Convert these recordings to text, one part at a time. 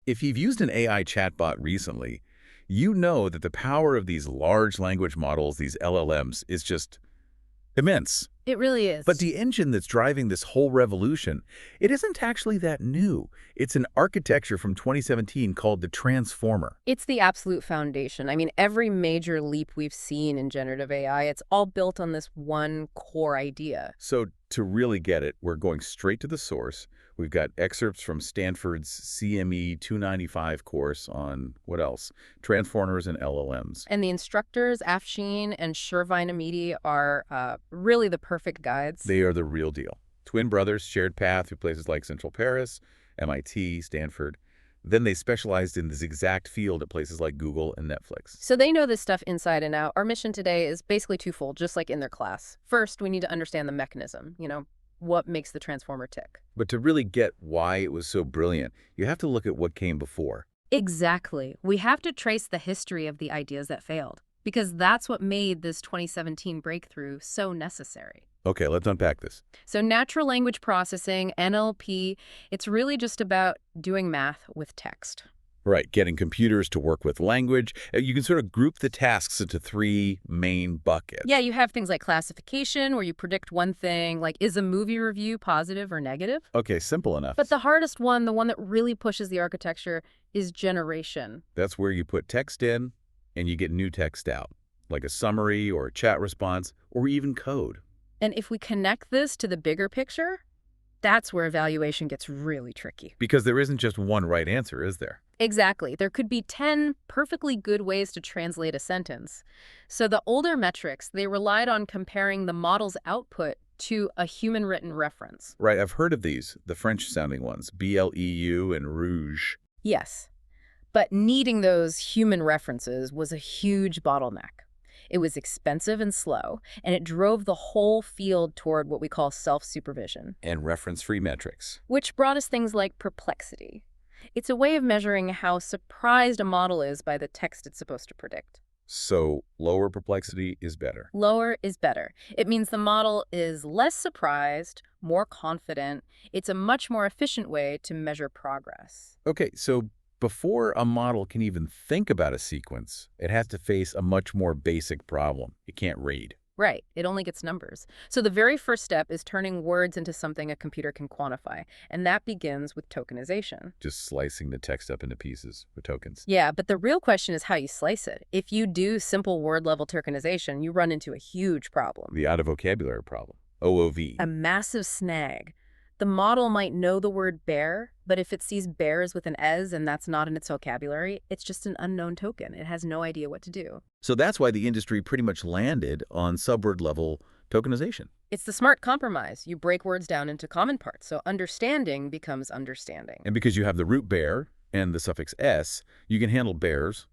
If you've used an AI chatbot recently, you know that the power of these large language models, these LLMs, is just immense. It really is. But the engine that's driving this whole revolution, it isn't actually that new. It's an architecture from 2017 called the transformer. It's the absolute foundation. I mean, every major leap we've seen in generative AI, it's all built on this one core idea. So to really get it, we're going straight to the source. We've got excerpts from Stanford's CME295 course on, what else? Transformers and LLMs. And the instructors, Afshin and Shirvine are really the perfect guides. They are the real deal. Twin brothers, shared path through places like Central Paris, MIT, Stanford. Then they specialized in this exact field at places like Google and Netflix. So they know this stuff inside and out. Our mission today is basically twofold, just like in their class. First, we need to understand the mechanism, what makes the transformer tick. But to really get why it was so brilliant, you have to look at what came before. Exactly. We have to trace the history of the ideas that failed, because that's what made this 2017 breakthrough so necessary. Okay, let's unpack this. So natural language processing, NLP, it's really just about doing math with text. Right, getting computers to work with language. You can sort of group the tasks into three main buckets. Yeah, you have things like classification, where you predict one thing, like is a movie review positive or negative? Okay, simple enough. But the hardest one, the one that really pushes the architecture, is generation. That's where you put text in and you get new text out, like a summary or a chat response or even code. And if we connect this to the bigger picture, that's where evaluation gets really tricky. Because there isn't just one right answer, is there? Exactly. There could be 10 perfectly good ways to translate a sentence. So the older metrics, they relied on comparing the model's output to a human-written reference. Right, I've heard of these, the French-sounding ones, BLEU and Rouge. Yes. But needing those human references was a huge bottleneck. It was expensive and slow, and it drove the whole field toward what we call self-supervision. And reference-free metrics. Which brought us things like perplexity. It's a way of measuring how surprised a model is by the text it's supposed to predict. So lower perplexity is better. Lower is better. It means the model is less surprised, more confident. It's a much more efficient way to measure progress. Okay, so before a model can even think about a sequence, it has to face a much more basic problem. It can't read. Right. It only gets numbers. So the very first step is turning words into something a computer can quantify. And that begins with tokenization. Just slicing the text up into pieces with tokens. Yeah, but the real question is how you slice it. If you do simple word-level tokenization, you run into a huge problem. The out-of-vocabulary problem. OOV. A massive snag. The model might know the word bear, but if it sees bears with an "es" and that's not in its vocabulary, it's just an unknown token. It has no idea what to do. So that's why the industry pretty much landed on subword level tokenization. It's the smart compromise. You break words down into common parts, so understanding becomes understanding. And because you have the root bear and the suffix s, you can handle bears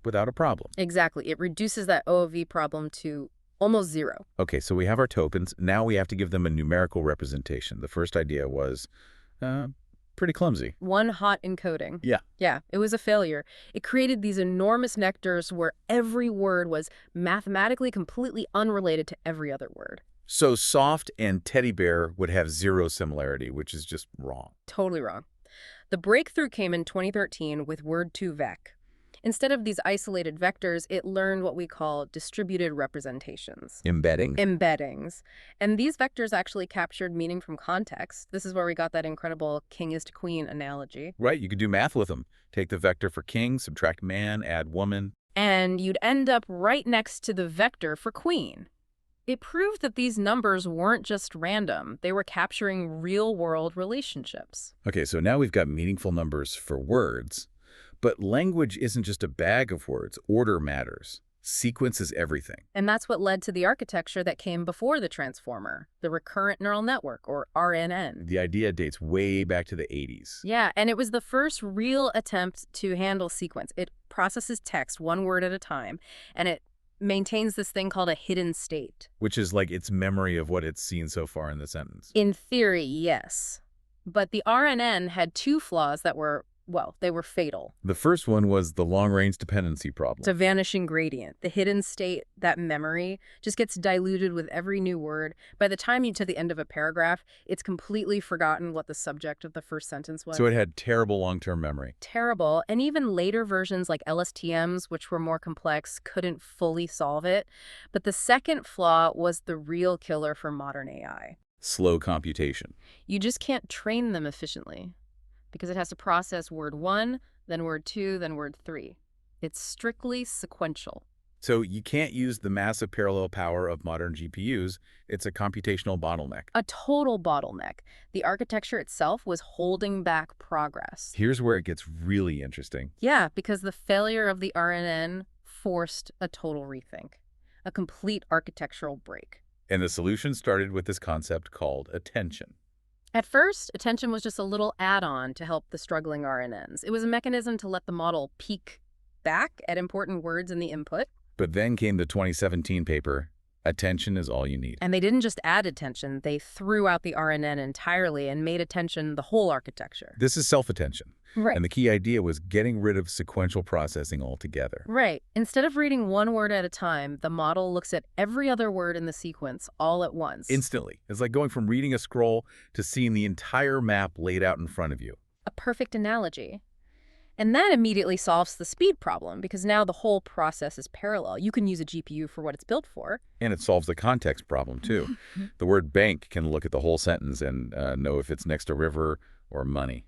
without a problem. Exactly. It reduces that OOV problem to almost zero. Okay, so we have our tokens. Now we have to give them a numerical representation. The first idea was pretty clumsy. One hot encoding. Yeah. Yeah, it was a failure. It created these enormous nectars where every word was mathematically completely unrelated to every other word. So soft and teddy bear would have zero similarity, which is just wrong. Totally wrong. The breakthrough came in 2013 with word2vec. Instead of these isolated vectors, it learned what we call distributed representations. Embedding. Embeddings. And these vectors actually captured meaning from context. This is where we got that incredible king is to queen analogy. Right, you could do math with them. Take the vector for king, subtract man, add woman. And you'd end up right next to the vector for queen. It proved that these numbers weren't just random. They were capturing real-world relationships. Okay, so now we've got meaningful numbers for words. But language isn't just a bag of words. Order matters. Sequence is everything. And that's what led to the architecture that came before the transformer, the recurrent neural network, or RNN. The idea dates way back to the 80s. Yeah, and it was the first real attempt to handle sequence. It processes text one word at a time, and it maintains this thing called a hidden state. Which is like its memory of what it's seen so far in the sentence. In theory, yes. But the RNN had two flaws that were well, they were fatal. The first one was the long-range dependency It's problem. a vanishing gradient. The hidden state, that memory, just gets diluted with every new word. By the time you get to the end of a paragraph, it's completely forgotten what the subject of the first sentence was. So it had terrible long-term memory. Terrible. And even later versions like LSTMs, which were more complex, couldn't fully solve it. But the second flaw was the real killer for modern AI. Slow computation. You just can't train them efficiently because it has to process word 1, then word 2, then word 3. It's strictly sequential. So you can't use the massive parallel power of modern GPUs. It's a computational bottleneck. A total bottleneck. The architecture itself was holding back progress. Here's where it gets really interesting. Yeah, because the failure of the RNN forced a total rethink, a complete architectural break. And the solution started with this concept called attention. At first, attention was just a little add-on to help the struggling RNNs. It was a mechanism to let the model peek back at important words in the input. But then came the 2017 paper, Attention is All You Need. And they didn't just add attention, they threw out the RNN entirely and made attention the whole architecture. This is self-attention. Right. And the key idea was getting rid of sequential processing altogether. Right. Instead of reading one word at a time, the model looks at every other word in the sequence all at once. Instantly. It's like going from reading a scroll to seeing the entire map laid out in front of you. A perfect analogy. And that immediately solves the speed problem because now the whole process is parallel. You can use a GPU for what it's built for. And it solves the context problem, too. The word bank can look at the whole sentence and know if it's next to river or money.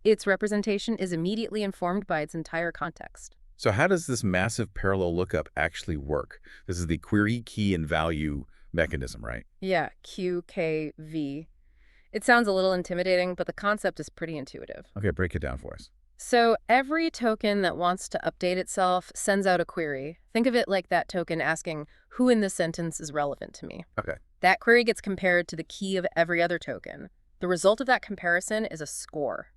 Its representation is immediately informed by its entire context. So how does this massive parallel lookup actually work? This is the query, key, and value mechanism, right? Yeah, QKV. It sounds a little intimidating, but the concept is pretty intuitive. Okay, break it down for us. So every token that wants to update itself sends out a query. Think of it like that token asking, who in this sentence is relevant to me? Okay. That query gets compared to the key of every other token. The result of that comparison is a score,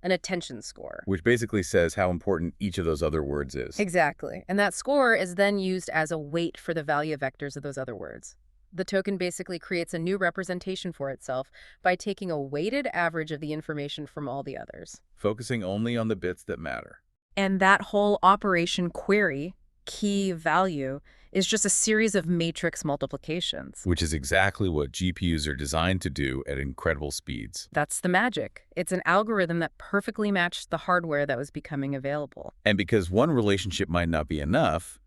an attention score. Which basically says how important each of those other words is. Exactly. And that score is then used as a weight for the value vectors of those other words. The token basically creates a new representation for itself by taking a weighted average of the information from all the others. Focusing only on the bits that matter. And that whole operation query, key value, is just a series of matrix multiplications. Which is exactly what GPUs are designed to do at incredible speeds. That's the magic. It's an algorithm that perfectly matched the hardware that was becoming available. And because one relationship might not be enough,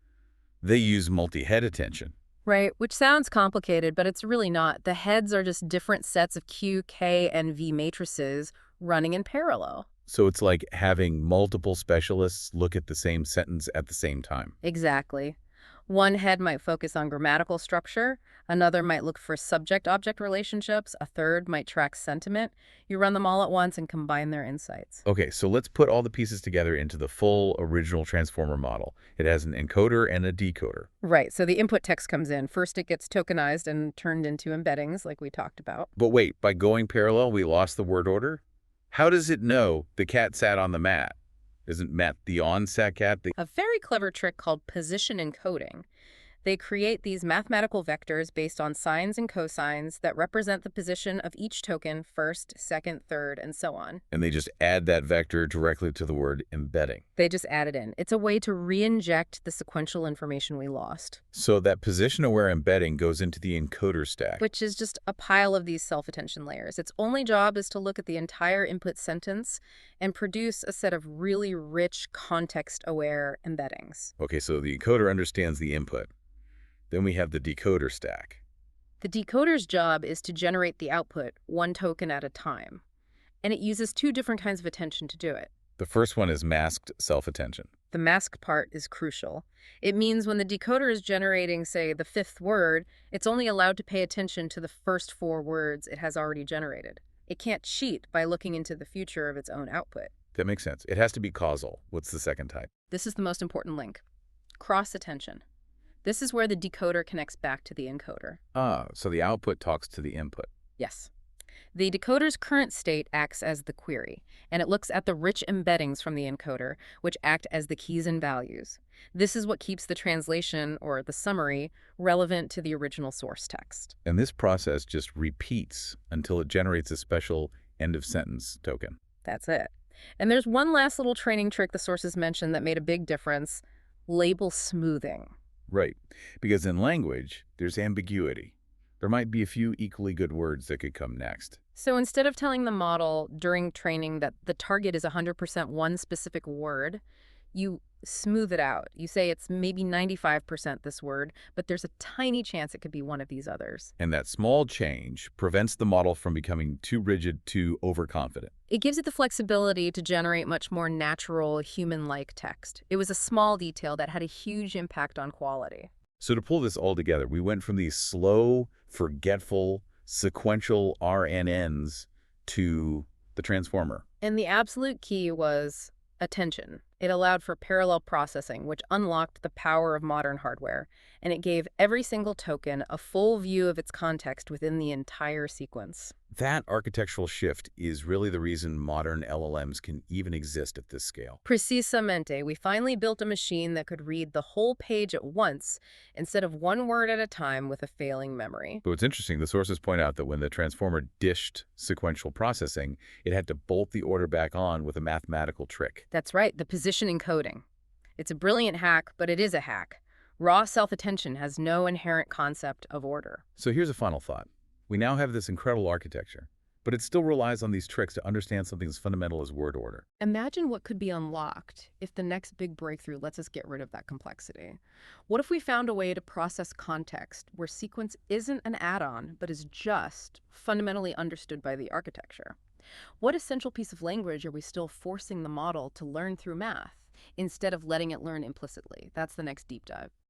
they use multi-head attention. Right, which sounds complicated, but it's really not. The heads are just different sets of Q, K, and V matrices running in parallel. So it's like having multiple specialists look at the same sentence at the same time. Exactly. One head might focus on grammatical structure, another might look for subject-object relationships, a third might track sentiment. You run them all at once and combine their insights. Okay, so let's put all the pieces together into the full original transformer model. It has an encoder and a decoder. Right, so the input text comes in. First, it gets tokenized and turned into embeddings, like we talked about. But wait, by going parallel, we lost the word order? How does it know the cat sat on the mat? Isn't Matt the on-sat cat? A very clever trick called position encoding. They create these mathematical vectors based on sines and cosines that represent the position of each token, first, second, third, and so on. And they just add that vector directly to the word embedding. They just add it in. It's a way to re-inject the sequential information we lost. So that position-aware embedding goes into the encoder stack. Which is just a pile of these self-attention layers. Its only job is to look at the entire input sentence and produce a set of really rich, context-aware embeddings. Okay, so the encoder understands the input. Then we have the decoder stack. The decoder's job is to generate the output one token at a time. And it uses two different kinds of attention to do it. The first one is masked self-attention. The mask part is crucial. It means when the decoder is generating, say, the fifth word, it's only allowed to pay attention to the first four words it has already generated. It can't cheat by looking into the future of its own output. That makes sense. It has to be causal. What's the second type? This is the most important link. Cross-attention. This is where the decoder connects back to the encoder. So the output talks to the input. Yes. The decoder's current state acts as the query, and it looks at the rich embeddings from the encoder, which act as the keys and values. This is what keeps the translation, or the summary, relevant to the original source text. And this process just repeats until it generates a special end-of-sentence token. That's it. And there's one last little training trick the sources mentioned that made a big difference: label smoothing. Right. Because in language, there's ambiguity. There might be a few equally good words that could come next. So instead of telling the model during training that the target is 100% one specific word, you smooth it out. You say it's maybe 95% this word, but there's a tiny chance it could be one of these others. And that small change prevents the model from becoming too rigid, too overconfident. It gives it the flexibility to generate much more natural, human-like text. It was a small detail that had a huge impact on quality. So to pull this all together, we went from these slow, forgetful, sequential RNNs to the transformer. And the absolute key was attention. It allowed for parallel processing, which unlocked the power of modern hardware, and it gave every single token a full view of its context within the entire sequence. That architectural shift is really the reason modern LLMs can even exist at this scale. Precisamente, we finally built a machine that could read the whole page at once instead of one word at a time with a failing memory. But what's interesting, the sources point out that when the transformer dished sequential processing, it had to bolt the order back on with a mathematical trick. That's right, the position encoding. It's a brilliant hack, but it is a hack. Raw self-attention has no inherent concept of order. So here's a final thought. We now have this incredible architecture, but it still relies on these tricks to understand something as fundamental as word order. Imagine what could be unlocked if the next big breakthrough lets us get rid of that complexity. What if we found a way to process context where sequence isn't an add-on, but is just fundamentally understood by the architecture? What essential piece of language are we still forcing the model to learn through math, instead of letting it learn implicitly? That's the next deep dive.